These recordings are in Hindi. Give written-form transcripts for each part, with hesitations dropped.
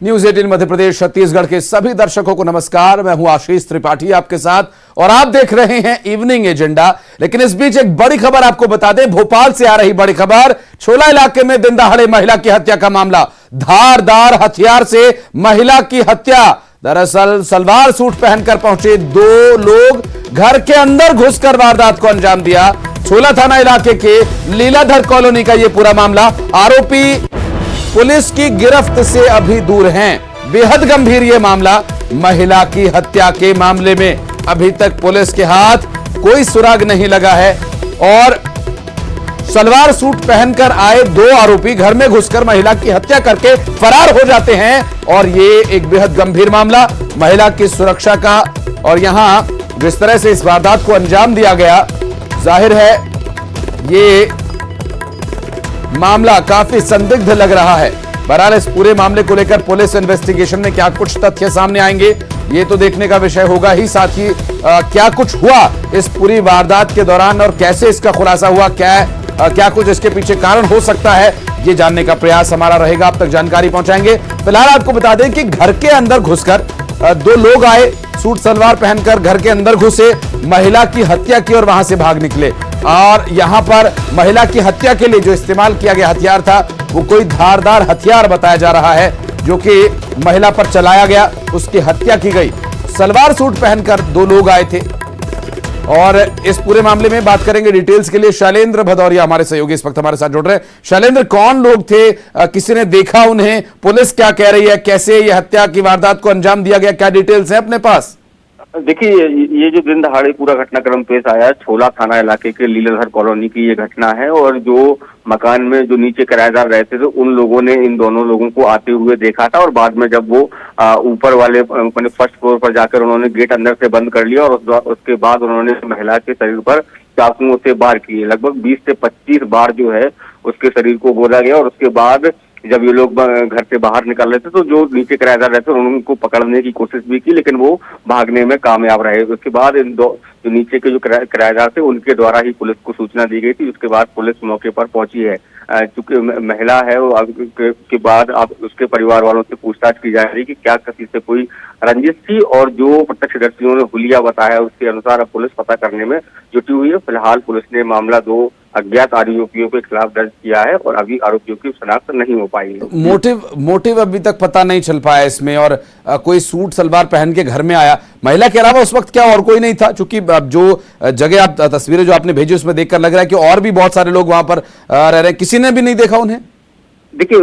न्यूज 18 मध्य प्रदेश छत्तीसगढ़ के सभी दर्शकों को नमस्कार। मैं हूं आशीष त्रिपाठी आपके साथ और आप देख रहे हैं इवनिंग एजेंडा। लेकिन इस बीच एक बड़ी खबर आपको बता दें, भोपाल से आ रही बड़ी खबर। छोला इलाके में दिन दहाड़े महिला की हत्या का मामला, धारदार हथियार से महिला की हत्या। दरअसल सलवार सूट पहनकर पहुंचे दो लोग घर के अंदर घुसकर वारदात को अंजाम दिया। छोला थाना इलाके के लीलाधर कॉलोनी का यह पूरा मामला। आरोपी पुलिस की गिरफ्त से अभी दूर हैं। बेहद गंभीर यह मामला। महिला की हत्या के मामले में अभी तक पुलिस के हाथ कोई सुराग नहीं लगा है और सलवार सूट पहनकर आए दो आरोपी घर में घुसकर महिला की हत्या करके फरार हो जाते हैं। और यह एक बेहद गंभीर मामला महिला की सुरक्षा का, और यहां जिस तरह से इस वारदात को अंजाम दिया गया, जाहिर है ये मामला काफी संदिग्ध लग रहा है। बहरहाल इस पूरे मामले को लेकर पुलिस इन्वेस्टिगेशन में क्या कुछ तथ्य सामने आएंगे ये तो देखने का विषय होगा ही। साथ ही क्या कुछ हुआ इस पूरी वारदात के दौरान और कैसे इसका खुलासा हुआ, क्या कुछ इसके पीछे कारण हो सकता है, ये जानने का प्रयास हमारा रहेगा। अब तक जानकारी पहुंचाएंगे। फिलहाल आपको बता दें कि घर के अंदर घुसकर दो लोग आए, सूट सलवार पहनकर घर के अंदर घुसे, महिला की हत्या की और वहां से भाग निकले। और यहां पर महिला की हत्या के लिए जो इस्तेमाल किया गया हथियार था वो कोई धारदार हथियार बताया जा रहा है, जो कि महिला पर चलाया गया, उसकी हत्या की गई। सलवार सूट पहनकर दो लोग आए थे और इस पूरे मामले में बात करेंगे। डिटेल्स के लिए शैलेंद्र भदौरिया हमारे सहयोगी इस वक्त हमारे साथ जुड़ रहे हैं। शैलेंद्र, कौन लोग थे, किसी ने देखा उन्हें, पुलिस क्या कह रही है, कैसे ये हत्या की वारदात को अंजाम दिया गया, क्या डिटेल्स है अपने पास? देखिए, ये जो दिन दहाड़े पूरा घटनाक्रम पेश आया, छोला थाना इलाके के लीलाधर कॉलोनी की ये घटना है। और जो मकान में जो नीचे किराएदार रहते थे उन लोगों ने इन दोनों लोगों को आते हुए देखा था और बाद में जब वो ऊपर वाले अपने फर्स्ट फ्लोर पर जाकर उन्होंने गेट अंदर से बंद कर लिया और उसके बाद उन्होंने महिला के शरीर पर चाकुओं से वार किए। लगभग 20 से 25 बार जो है उसके शरीर को गोदा गया। और उसके बाद जब ये लोग घर से बाहर निकल रहे थे तो जो नीचे किराएदार रहते उन्होंने उनको पकड़ने की कोशिश भी की, लेकिन वो भागने में कामयाब रहे। उसके बाद इन दो जो नीचे के जो किराएदार थे उनके द्वारा ही पुलिस को सूचना दी गई थी। उसके बाद पुलिस मौके पर पहुंची है। चूंकि महिला है वो के बाद अब उसके परिवार वालों से पूछताछ की जा रही है कि क्या किसी से कोई रंजिश थी, और जो प्रत्यक्षदर्शियों ने हुलिया बताया उसके अनुसार अब पुलिस पता करने में जुटी हुई है। फिलहाल पुलिस ने मामला दो अज्ञात आरोपियों के खिलाफ दर्ज किया है और अभी आरोपियों की शनाख्त नहीं हो पाई है। मोटिव अभी तक पता नहीं चल पाया इसमें। और कोई सूट सलवार पहन के घर में आया, महिला के अलावा उस वक्त क्या और कोई नहीं था? चूंकि जो जगह आप तस्वीरें जो आपने भेजी उसमें देखकर लग रहा है कि और भी बहुत सारे लोग वहां पर रह रहे हैं, किसी ने भी नहीं देखा उन्हें? देखिए,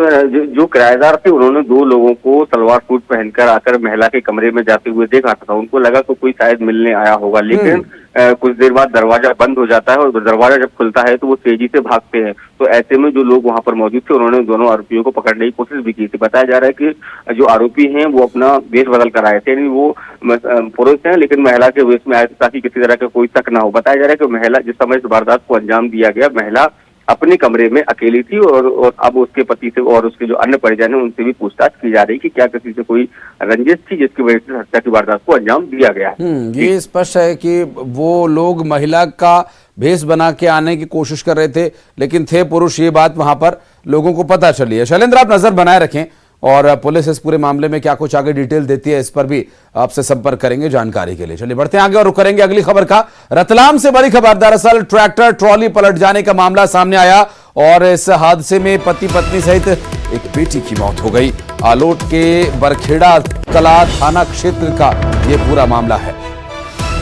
जो किराएदार थे उन्होंने दो लोगों को सलवार सूट पहनकर आकर महिला के कमरे में जाते हुए देखा था। उनको लगा कि कोई शायद मिलने आया होगा, लेकिन कुछ देर बाद दरवाजा बंद हो जाता है और दरवाजा जब खुलता है तो वो तेजी से भागते हैं। तो ऐसे में जो लोग वहां पर मौजूद थे उन्होंने दोनों आरोपियों को पकड़ने की कोशिश भी की थी। बताया जा रहा है कि जो आरोपी हैं वो अपना वेश बदल कर आए थे, यानी वो पुरुष हैं लेकिन महिला के वेश में आए थे ताकि किसी तरह का कोई शक ना हो। बताया जा रहा है कि महिला जिस समय इस वारदात को अंजाम दिया गया, महिला अपने कमरे में अकेली थी और अब उसके पति से और उसके जो अन्य परिजन है उनसे भी पूछताछ की जा रही है कि क्या किसी से कोई रंजिश थी जिसकी वजह से हत्या की वारदात को अंजाम दिया गया है। ये स्पष्ट है कि वो लोग महिला का भेष बना के आने की कोशिश कर रहे थे, लेकिन थे पुरुष। ये बात वहां पर लोगों को पता चली है। शैलेंद्र, आप नजर बनाए रखें और पुलिस इस पूरे मामले में क्या कुछ आगे डिटेल देती है इस पर भी आपसे संपर्क करेंगे जानकारी के लिए। चलिए बढ़ते हैं आगे और रुक करेंगे अगली खबर का। रतलाम से बड़ी खबर। दरअसल ट्रैक्टर ट्रॉली पलट जाने का मामला सामने आया और इस हादसे में पति पत्नी सहित एक बेटी की मौत हो गई। आलोट के बरखेड़ा कला थाना क्षेत्र का यह पूरा मामला है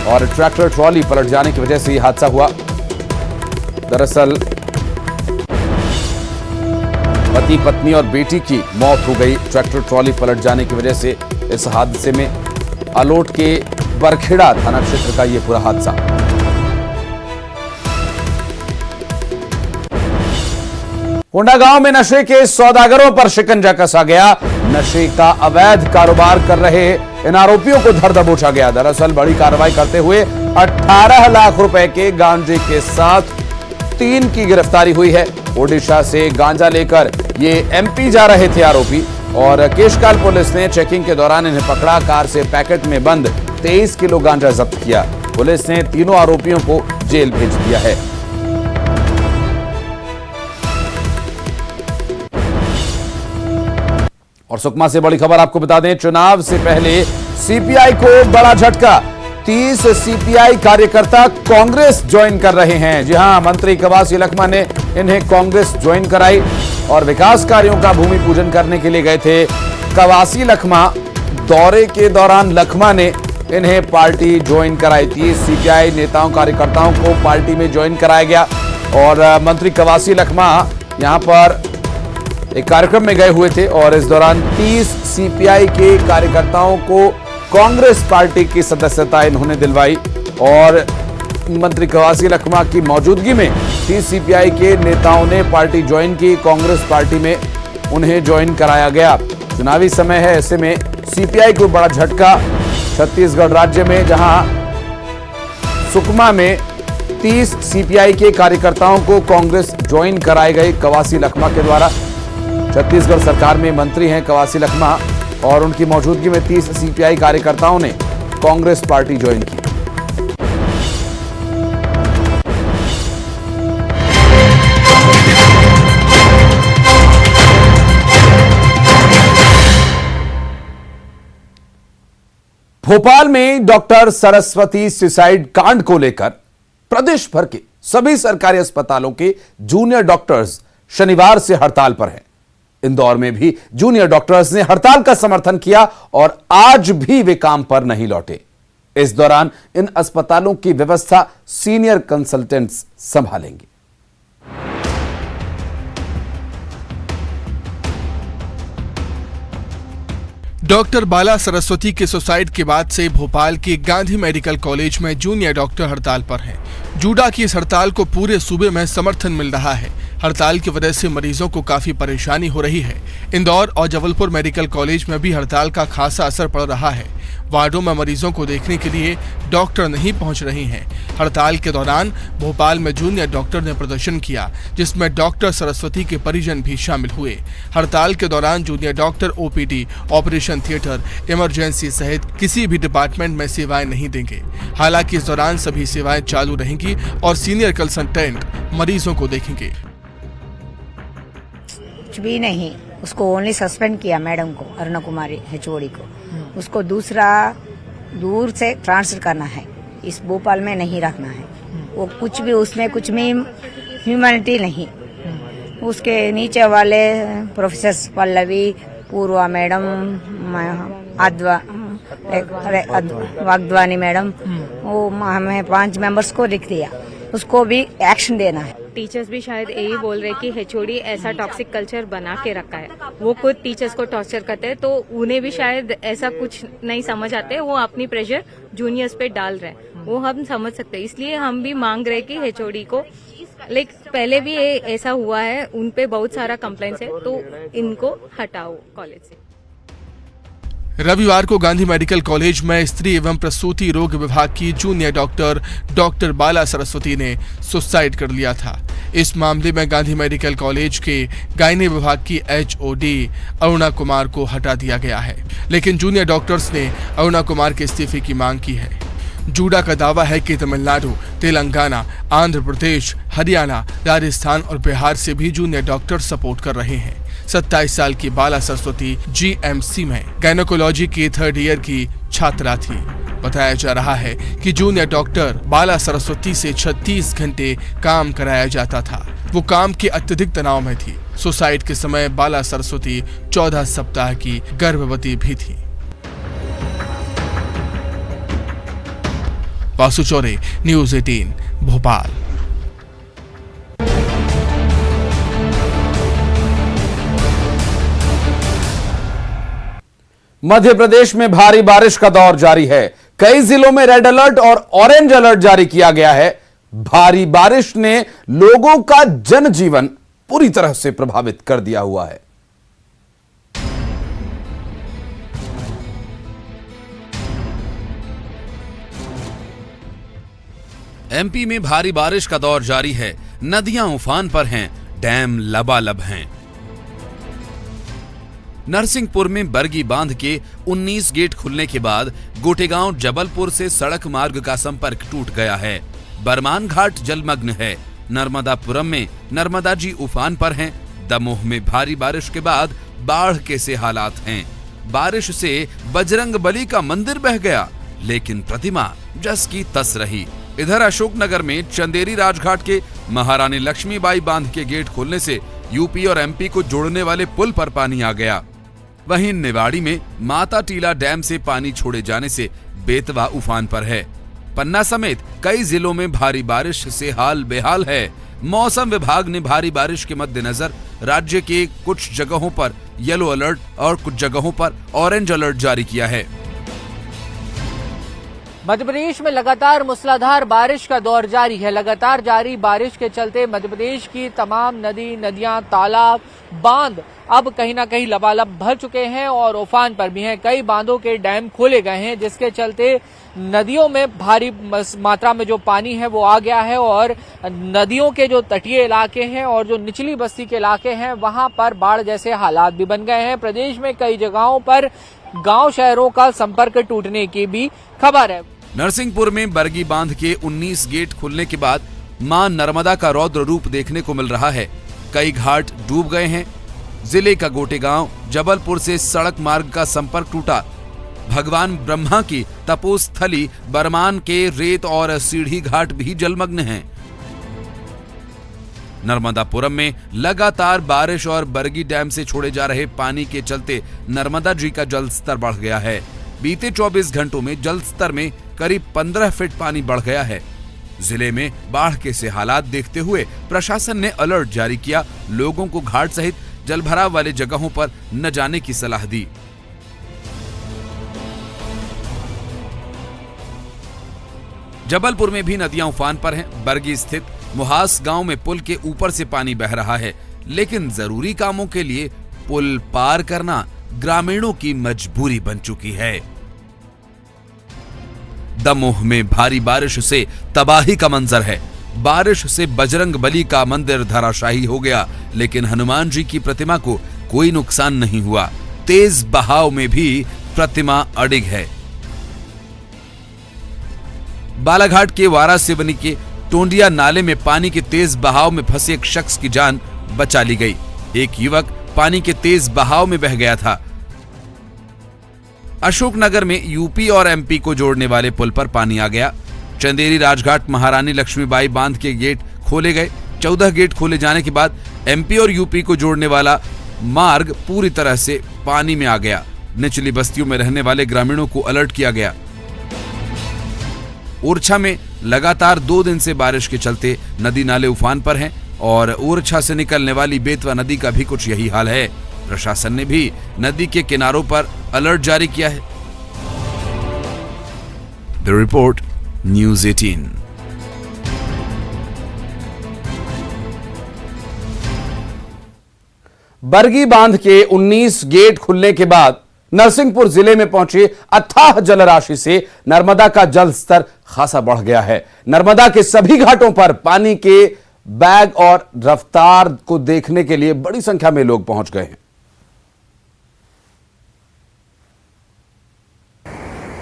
और ट्रैक्टर ट्रॉली पलट जाने की वजह से यह हादसा हुआ। दरअसल पति पत्नी और बेटी की मौत हो गई ट्रैक्टर ट्रॉली पलट जाने की वजह से। इस हादसे में आलोट के बरखेड़ा थाना क्षेत्र का यह पूरा हादसा। कोंडागांव में नशे के सौदागरों पर शिकंजा कसा गया। नशे का अवैध कारोबार कर रहे इन आरोपियों को धर दबोचा गया। दरअसल बड़ी कार्रवाई करते हुए 18 लाख रुपए के गांजे के साथ 3 की गिरफ्तारी हुई है। ओडिशा से गांजा लेकर ये एमपी जा रहे थे आरोपी और केशकाल पुलिस ने चेकिंग के दौरान इन्हें पकड़ा। कार से पैकेट में बंद 23 किलो गांजा जब्त किया। पुलिस ने तीनों आरोपियों को जेल भेज दिया है। और सुकमा से बड़ी खबर आपको बता दें, चुनाव से पहले सीपीआई को बड़ा झटका। 30 सीपीआई कार्यकर्ता कांग्रेस ज्वाइन कर रहे हैं। जी हां, मंत्री कवासी लखमा ने इन्हें कांग्रेस ज्वाइन कराई और विकास कार्यों का भूमि पूजन करने के लिए गए थे कवासी लखमा। दौरे के दौरान लखमा ने इन्हें पार्टी ज्वाइन कराई। 30 सीपीआई नेताओं कार्यकर्ताओं को पार्टी में ज्वाइन कराया गया और मंत्री कवासी लखमा यहां पर एक कार्यक्रम में गए हुए थे और इस दौरान 30 सीपीआई के कार्यकर्ताओं को कांग्रेस पार्टी की सदस्यता इन्होंने दिलवाई और मंत्री कवासी लखमा की मौजूदगी में 30 सीपीआई के नेताओं ने पार्टी ज्वाइन की। कांग्रेस पार्टी में उन्हें ज्वाइन कराया गया। चुनावी समय है, ऐसे में सीपीआई को बड़ा झटका। छत्तीसगढ़ राज्य में जहां सुकमा में 30 सीपीआई के कार्यकर्ताओं को कांग्रेस ज्वाइन कराए गए कवासी लखमा के द्वारा। छत्तीसगढ़ सरकार में मंत्री हैं कवासी लखमा और उनकी मौजूदगी में 30 सीपीआई कार्यकर्ताओं ने कांग्रेस पार्टी ज्वाइन की। भोपाल में डॉक्टर सरस्वती सुसाइड कांड को लेकर प्रदेश भर के सभी सरकारी अस्पतालों के जूनियर डॉक्टर्स शनिवार से हड़ताल पर हैं। इंदौर में भी जूनियर डॉक्टर्स ने हड़ताल का समर्थन किया और आज भी वे काम पर नहीं लौटे। इस दौरान इन अस्पतालों की व्यवस्था सीनियर कंसल्टेंट्स संभालेंगे। डॉक्टर बाला सरस्वती के सुसाइड के बाद से भोपाल के गांधी मेडिकल कॉलेज में जूनियर डॉक्टर हड़ताल पर हैं। जूडा की इस हड़ताल को पूरे सूबे में समर्थन मिल रहा है। हड़ताल की वजह से मरीजों को काफी परेशानी हो रही है। इंदौर और जबलपुर मेडिकल कॉलेज में भी हड़ताल का खासा असर पड़ रहा है। वार्डों में मरीजों को देखने के लिए डॉक्टर नहीं पहुंच रहे हैं। हड़ताल के दौरान भोपाल में जूनियर डॉक्टर ने प्रदर्शन किया, जिसमें डॉक्टर सरस्वती के परिजन भी शामिल हुए। हड़ताल के दौरान junior doctor OPD, operation theatre, emergency सहित किसी भी डिपार्टमेंट में सेवाएं नहीं देंगे। हालांकि इस दौरान सभी सेवाएं चालू रहेंगी और सीनियर कंसल्टेंट मरीजों को देखेंगे। कुछ भी नहीं, उसको ओनली सस्पेंड किया मैडम को, अरुणा कुमारी HOD को। उसको दूसरा दूर से ट्रांसफर करना है, इस भोपाल में नहीं रखना है। वो कुछ भी उसमें कुछ भी ह्यूमैनिटी नहीं। उसके नीचे वाले प्रोफेसर पल्लवी, पूर्वा मैडम, वागदवानी मैडम, वो हमें 5 मेंबर्स को लिख दिया। उसको भी एक्शन देना है। टीचर्स भी शायद यही बोल रहे कि HOD ऐसा टॉक्सिक कल्चर बना के रखा है। वो खुद टीचर्स को टॉर्चर करते हैं, तो उन्हें भी शायद ऐसा कुछ नहीं समझ आते। वो अपनी प्रेशर जूनियर्स पे डाल रहे हैं, वो हम समझ सकते हैं। इसलिए हम भी मांग रहे कि HOD को, लेकिन पहले भी ऐसा हुआ है, उन पे बहुत सारा कंप्लेंट्स है, तो इनको हटाओ कॉलेज से। रविवार को गांधी मेडिकल कॉलेज में स्त्री एवं प्रसूति रोग विभाग की जूनियर डॉक्टर बाला सरस्वती ने सुसाइड कर लिया था। इस मामले में गांधी मेडिकल कॉलेज के गायनी विभाग की HOD अरुणा कुमार को हटा दिया गया है, लेकिन जूनियर डॉक्टर्स ने अरुणा कुमार के इस्तीफे की मांग की है। जूडा का दावा है कि तमिलनाडु, तेलंगाना, आंध्र प्रदेश, हरियाणा, राजस्थान और बिहार से भी जूनियर डॉक्टर सपोर्ट कर रहे हैं। 27 साल की बाला सरस्वती GMC में गायनेकोलॉजी की 3rd ईयर की छात्रा थी। बताया जा रहा है कि जूनियर डॉक्टर बाला सरस्वती से 36 घंटे काम कराया जाता था। वो काम के अत्यधिक तनाव में थी। सुसाइड के समय बाला सरस्वती 14 सप्ताह की गर्भवती भी थी। वासु चौरे, न्यूज़ 18, भोपाल। मध्य प्रदेश में भारी बारिश का दौर जारी है। कई जिलों में रेड अलर्ट और ऑरेंज अलर्ट जारी किया गया है। भारी बारिश ने लोगों का जनजीवन पूरी तरह से प्रभावित कर दिया हुआ है। MP में भारी बारिश का दौर जारी है। नदियां उफान पर हैं, डैम लबालब हैं। नरसिंहपुर में बरगी बांध के 19 गेट खुलने के बाद गोटेगांव जबलपुर से सड़क मार्ग का संपर्क टूट गया है। बरमान घाट जलमग्न है। नर्मदापुरम में नर्मदा जी उफान पर हैं। दमोह में भारी बारिश के बाद बाढ़ के से हालात हैं। बारिश से बजरंग बली का मंदिर बह गया, लेकिन प्रतिमा जस की तस रही। इधर अशोकनगर में चंदेरी राजघाट के महारानी लक्ष्मीबाई बांध के गेट खोलने से यूपी और एमपी को जोड़ने वाले पुल पर पानी आ गया। वहीं निवाड़ी में माता टीला डैम से पानी छोड़े जाने से बेतवा उफान पर है। पन्ना समेत कई जिलों में भारी बारिश से हाल बेहाल है। मौसम विभाग ने भारी बारिश के मद्देनजर राज्य के कुछ जगहों पर येलो अलर्ट और कुछ जगहों पर ऑरेंज अलर्ट जारी किया है। मध्य प्रदेश में लगातार मूसलाधार बारिश का दौर जारी है। लगातार जारी बारिश के चलते मध्य प्रदेश की तमाम नदियां, तालाब, बांध अब कहीं ना कहीं लबालब भर चुके हैं और उफान पर भी हैं। कई बांधों के डैम खोले गए हैं, जिसके चलते नदियों में भारी मात्रा में जो पानी है वो आ गया है और नदियों के जो तटीय इलाके हैं और जो निचली बस्ती के इलाके हैं वहां पर बाढ़ जैसे हालात भी बन गए हैं। प्रदेश में कई जगहों पर गांव शहरों का संपर्क टूटने की भी खबर है। नरसिंहपुर में बरगी बांध के 19 गेट खुलने के बाद मां नर्मदा का रौद्र रूप देखने को मिल रहा है। कई घाट डूब गए हैं। जिले का गोटेगांव जबलपुर से सड़क मार्ग का संपर्क टूटा। भगवान ब्रह्मा की तपोस्थली बरमान के रेत और सीढ़ी घाट भी जलमग्न हैं। नर्मदापुरम में लगातार बारिश और बरगी डैम से छोड़े जा रहे पानी के चलते नर्मदा जी का जल स्तर बढ़ गया है। बीते 24 घंटों में जल स्तर में करीब 15 फीट पानी बढ़ गया है। जिले में बाढ़ के से हालात देखते हुए प्रशासन ने अलर्ट जारी किया। लोगों को घाट सहित जलभराव वाले जगहों पर न जाने की सलाह दी। जबलपुर में भी नदियां उफान पर हैं। बरगी स्थित मुहास गांव में पुल के ऊपर से पानी बह रहा है, लेकिन जरूरी कामों के लिए पुल पार करना ग्रामीणों की मजबूरी बन चुकी है। दमोह में भारी बारिश से तबाही का मंजर है। बारिश से बजरंग बली का मंदिर धराशायी हो गया, लेकिन हनुमान जी की प्रतिमा को कोई नुकसान नहीं हुआ। तेज बहाव में भी प्रतिमा अडिग है। बालाघाट के वारा सिवनी के टोंडिया नाले में पानी के तेज बहाव में फंसे एक शख्स की जान बचा ली गई। एक युवक पानी के तेज बहाव में बह गया था। अशोकनगर में यूपी और एमपी को जोड़ने वाले पुल पर पानी आ गया। चंदेरी राजघाट महारानी लक्ष्मीबाई बांध के गेट खोले गए। 14 गेट खोले जाने के बाद एमपी और यूपी को जोड़ने वाला मार्ग पूरी तरह से पानी में आ गया। निचली बस्तियों में रहने वाले ग्रामीणों को अलर्ट किया गया। ओरछा में लगातार 2 दिन से बारिश के चलते नदी नाले उफान पर हैं और ओरछा से निकलने वाली बेतवा नदी का भी कुछ यही हाल है। प्रशासन ने भी नदी के किनारों पर अलर्ट जारी किया है। The report, news 18। बरगी बांध के 19 गेट खुलने के बाद नरसिंहपुर जिले में पहुंची अथाह जलराशि से नर्मदा का जल स्तर खासा बढ़ गया है। नर्मदा के सभी घाटों पर पानी के बैग और रफ्तार को देखने के लिए बड़ी संख्या में लोग पहुंच गए हैं।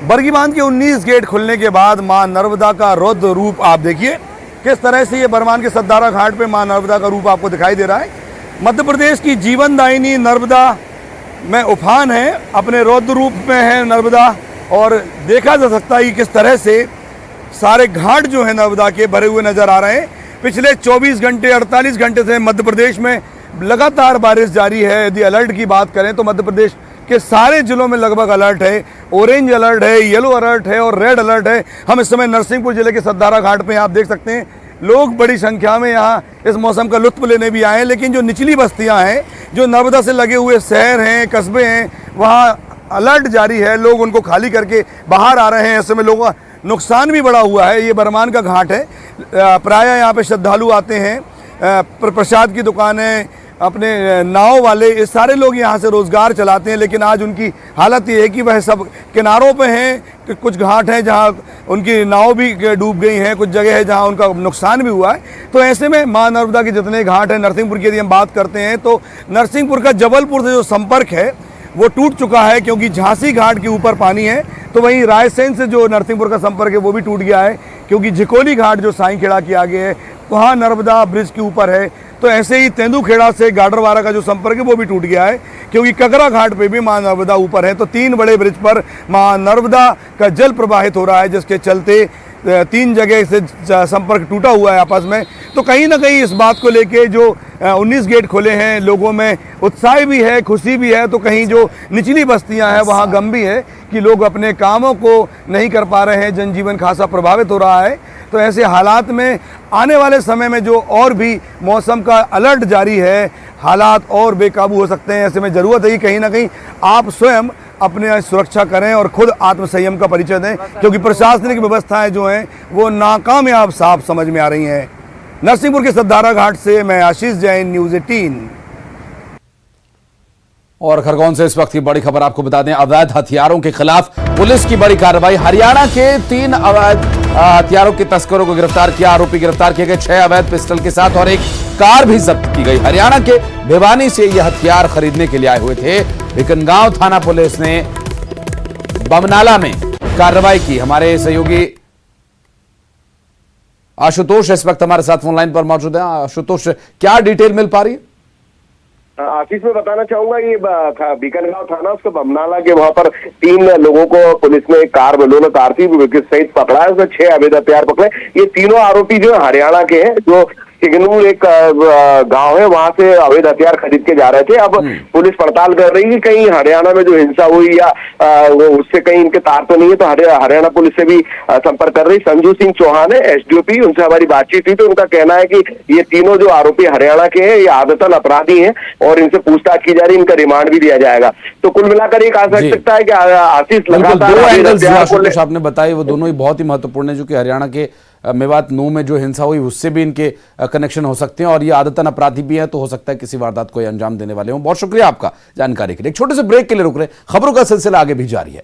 बरगी बांध के 19 गेट खुलने के बाद मां नर्मदा का रौद्र रूप आप देखिए किस तरह से ये बरमान के सद्दारा घाट पे मां नर्मदा का रूप आपको दिखाई दे रहा है। मध्य प्रदेश की जीवनदायिनी नर्मदा में उफान है, अपने रौद्र रूप में है नर्मदा। और देखा जा सकता है कि किस तरह से सारे घाट जो है नर्मदा के भरे हुए नजर आ रहे हैं। पिछले 24 घंटे 48 घंटे से मध्य प्रदेश में लगातार बारिश जारी है। यदि अलर्ट की बात करें तो मध्य प्रदेश के सारे जिलों में लगभग अलर्ट है। ऑरेंज अलर्ट है, येलो अलर्ट है और रेड अलर्ट है। हम इस समय नरसिंहपुर जिले के सद्दारा घाट पे आप देख सकते हैं लोग बड़ी संख्या में यहाँ इस मौसम का लुत्फ लेने भी आए हैं। लेकिन जो निचली बस्तियाँ हैं, जो नर्मदा से लगे हुए शहर हैं, कस्बे हैं, वहाँ अलर्ट जारी है। लोग उनको खाली करके बाहर आ रहे हैं। ऐसे में लोगों का नुकसान भी बड़ा हुआ है। ये बरमान का घाट है। प्रायः यहाँ पे श्रद्धालु आते हैं। प्रसाद की दुकानें, अपने नाव वाले, ये सारे लोग यहाँ से रोजगार चलाते हैं। लेकिन आज उनकी हालत ये है कि वह सब किनारों पे हैं। कुछ घाट हैं जहाँ उनकी नाव भी डूब गई हैं, कुछ जगह है जहाँ उनका नुकसान भी हुआ है। तो ऐसे में मां नर्मदा के जितने घाट हैं, नरसिंहपुर की यदि हम बात करते हैं तो नरसिंहपुर का जबलपुर से जो संपर्क है वो टूट चुका है, क्योंकि झांसी घाट के ऊपर पानी है। तो वहीं रायसेन से जो नरसिंहपुर का संपर्क है वो भी टूट गया है, क्योंकि झिकोली घाट जो साईंखेड़ा के आगे है वहाँ नर्मदा ब्रिज के ऊपर है। तो ऐसे ही तेंदुखेड़ा से गाडरवारा का जो संपर्क है वो भी टूट गया है, क्योंकि ककरा घाट पे भी मां नर्मदा ऊपर है। तो 3 बड़े ब्रिज पर मां नर्मदा का जल प्रवाहित हो रहा है, जिसके चलते 3 जगह से संपर्क टूटा हुआ है आपस में। तो कहीं ना कहीं इस बात को लेके जो 19 गेट खोले हैं, लोगों में उत्साह भी है, खुशी भी है। तो कहीं जो निचली बस्तियां हैं वहाँ गम भी है कि लोग अपने कामों को नहीं कर पा रहे हैं, जनजीवन खासा प्रभावित हो रहा है। तो ऐसे हालात में आने वाले समय में जो और भी मौसम का अलर्ट जारी है, हालात और बेकाबू हो सकते हैं। ऐसे में ज़रूरत है कि कहीं ना कहीं आप स्वयं अपने सुरक्षा करें और खुद आत्मसंयम का परिचय दें, क्योंकि प्रशासनिक व्यवस्थाएं जो हैं वो नाकामयाब साफ समझ में आ रही हैं। नरसिंहपुर के सद्दारा घाट से मैं आशीष जैन, न्यूज़ 18। और खरगोन से इस वक्त की बड़ी खबर आपको बता दें, अवैध हथियारों के खिलाफ पुलिस की बड़ी कार्रवाई। हरियाणा के 3 अवैध हथियारों के तस्करों को गिरफ्तार किया। आरोपी गिरफ्तार किए गए 6 अवैध पिस्टल के साथ और एक कार भी जब्त की गई। हरियाणा के भिवानी से यह हथियार खरीदने के लिए आए हुए थे। भिकनगांव थाना पुलिस ने बमनाला में कार्रवाई की। हमारे सहयोगी आशुतोष इस वक्त हमारे साथ फोन लाइन पर मौजूद है। आशुतोष, क्या डिटेल मिल पा रही है? आशीष में बताना चाहूंगा, ये बीकानेर थाना उसके बमनाला के वहां पर 3 लोगों को पुलिस ने कार बलून कार थी सहित पकड़ा है। उसमें 6 अवैध हथियार पकड़े। ये तीनों आरोपी जो हरियाणा के हैं, जो सिगनूर एक गांव है वहां से अवैध हथियार खरीद के जा रहे थे। अब पुलिस पड़ताल कर रही है कि कहीं हरियाणा में जो हिंसा हुई या उससे कहीं इनके तार तो नहीं है। तो हरियाणा पुलिस से भी संपर्क कर रही। संजू सिंह चौहान है एसडीओपी, उनसे हमारी बातचीत हुई तो उनका कहना है कि ये तीनों जो आरोपी हरियाणा के हैं, ये आदतन अपराधी हैं और इनसे पूछताछ की जा रही है। इनका रिमांड भी दिया जाएगा। तो कुल मिलाकर ये कहा जा सकता है कि आशीष लगातार आपने बताई वो दोनों ही बहुत ही महत्वपूर्ण है, जो कि हरियाणा के मेवात नू में जो हिंसा हुई उससे भी इनके कनेक्शन हो सकते हैं और ये आदतन अपराधी भी हैं। तो हो सकता है किसी वारदात को अंजाम देने वाले हों। बहुत शुक्रिया आपका जानकारी के लिए। एक छोटे से ब्रेक के लिए रुक रहे, खबरों का सिलसिला आगे भी जारी है।